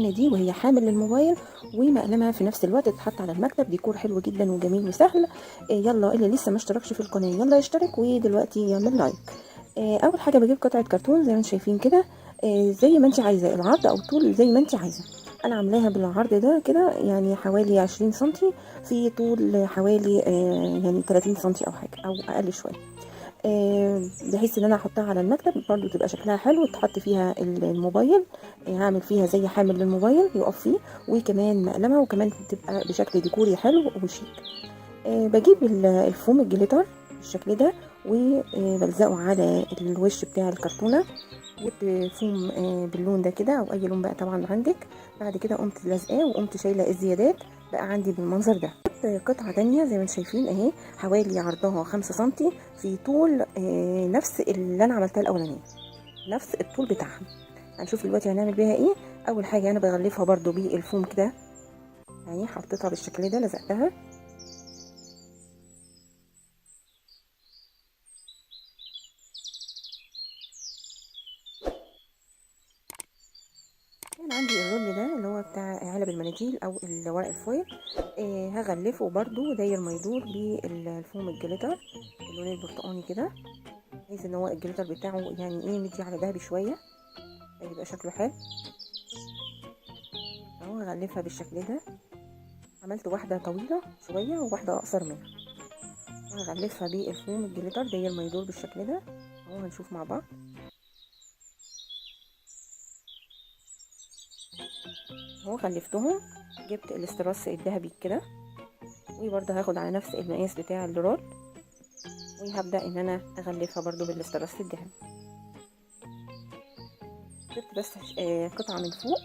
الالوان دي وهي حامل للموبايل ومقلمه في نفس الوقت، تتحط على المكتب. ديكور حلو جدا وجميل وسهل. يلا اللي لسه ما اشتركش في القناه يلا يشترك، ودلوقتي يعمل لايك. اول حاجه بجيب قطعه كرتون زي ما انتم شايفين كده، زي ما انت عايزه، العرض او طول زي ما انت عايزه. انا عاملاها بالعرض ده كده، يعني حوالي 20 سنتي، في طول حوالي يعني 30 سنتي او حاجه او اقل شويه. بحيث ان انا احطها على المكتب برضو تبقى شكلها حلو، تحط فيها الموبايل. هعمل فيها زي حامل للموبايل يقف فيه، وكمان مقلمه، وكمان تبقى بشكل ديكوري حلو وشيك. بجيب الفوم الجليتر بالشكل ده، وبلزقه على الوش بتاع الكرتونه. جبت فوم باللون ده كده او اي لون بقى طبعا عندك. بعد كده قمت لازقاه وقمت شايله الزيادات بقى عندي بالمنظر ده. جبت قطعه تانية زي ما انتم شايفين اهي، حوالي عرضها 5 سنتي، في طول نفس اللي انا عملتها الاولانيه، نفس الطول بتاعها. هنشوف دلوقتي هنعمل بيها ايه. اول حاجه انا بغلفها برضو بالفوم كده، يعني حطيتها بالشكل ده لزقتها. كان عندي الرول ده اللي هو بتاع علب المناديل او الورق الفويل. هغلفه برضو داير ما يدور بالفوم الجليتر اللون البرتقاني كده، بحيث ان هو الجليتر بتاعه يعني ايه مدي على ذهبي شويه، يبقى شكله حلو. اهو هغلفها بالشكل ده. عملت واحده طويله شويه وواحده اقصر منها، وهغلفها بالفوم الجليتر داير ما يدور بالشكل ده. اهو هنشوف مع بعض. اهو غلفتهم. جبت الاستراس الذهبي كده، وبرضه هاخد على نفس المقاس بتاع الرول، وهبدأ ان انا اغلفها برضو بالاستراس الدهن. جبت بس قطعة من فوق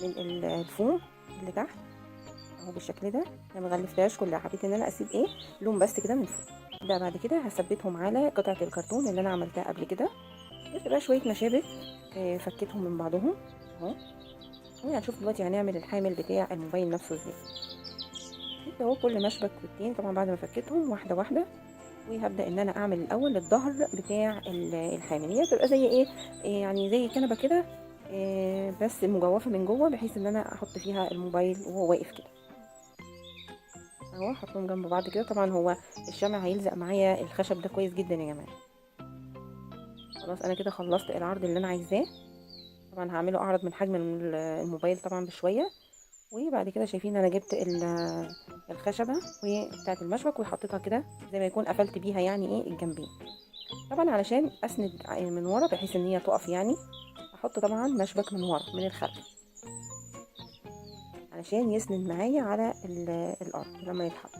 من الفوم اللي تحت اهو بالشكل ده. انا ما غلفتهاش كلها، حبيت ان انا اسيب ايه لون بس كده من فوق. ده بعد كده هثبتهم على قطعة الكرتون اللي انا عملتها قبل كده. جبت بقى شوية مشابك فكيتهم من بعضهم اهو. وهنشوف دلوقتي هنعمل الحامل بتاع الموبايل نفسه ازاي. جبت اهو كل مشبك والتاني طبعا بعد ما فكيتهم واحدة واحدة، وهبدا ان انا اعمل الاول الظهر بتاع الحامل. هي بتبقى زي ايه، يعني زي كنبه كده، بس مجوفه من جوه، بحيث ان انا احط فيها الموبايل وهو واقف كده اهو. احطهم جنب بعض كده. طبعا هو الشمع هيلزق معايا الخشب ده كويس جدا يا جماعه. خلاص انا كده خلصت العرض اللي انا عايزاه. طبعا هعمله اعرض من حجم الموبايل طبعا بشويه. وبعد كده شايفين انا جبت الخشبه بتاعه المشبك وحطيتها كده زي ما يكون قفلت بيها يعني ايه الجنبين، طبعا علشان اسند من ورا بحيث ان هي تقف يعني. احط طبعا مشبك من ورا من الخلف علشان يسند معايا على الارض لما يتحط.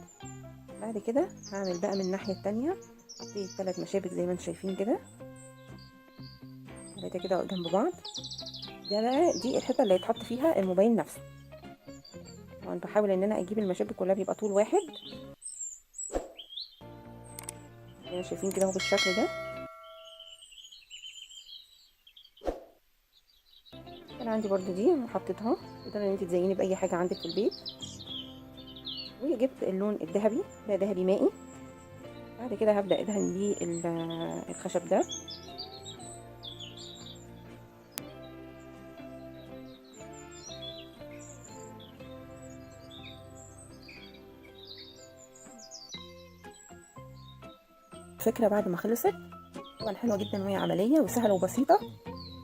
بعد كده هعمل بقى من الناحيه التانية. حطيت 3 مشابك زي ما انتم شايفين كده، 3 كده جنب بعض. ده بقى دي الحته اللي هيتحط فيها الموبايل نفسه. طبعا بحاول ان انا اجيب المشابك كلها بيبقى طول واحد زي ما شايفين كده اهو بالشكل ده. انا عندي برضو دي حطيتها، تقدري ان انت تزيني باي حاجه عندك في البيت. وجبت اللون الذهبي ده ذهبي مائي. بعد كده هبدأ ادهن بيه الخشب ده. فكرة بعد ما خلصت طبعا حلوة جدا وهي عملية وسهلة وبسيطة،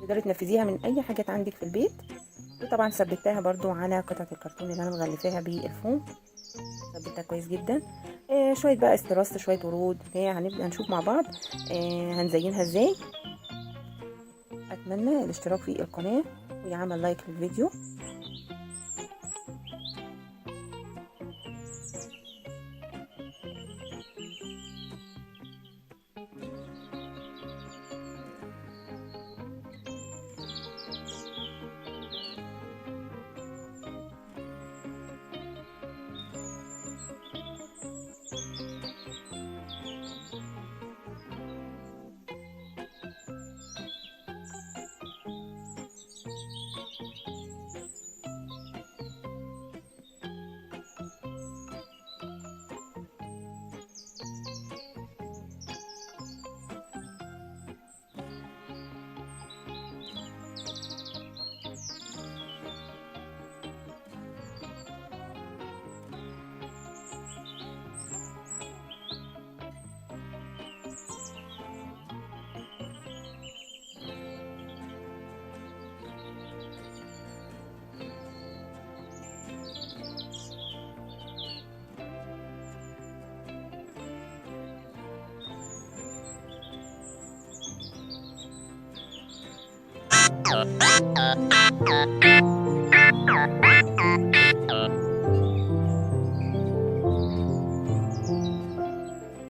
تقدري تنفذيها من اي حاجة عندك في البيت. وطبعا ثبتها برضو على قطعة الكرتون اللي انا مغلفاها بالفوم، ثبتها كويس جدا. شوية بقى استراس، شوية ورود بتاع، هنبدأ نشوف مع بعض هنزينها ازاي. اتمنى الاشتراك في القناة ويعمل لايك للفيديو.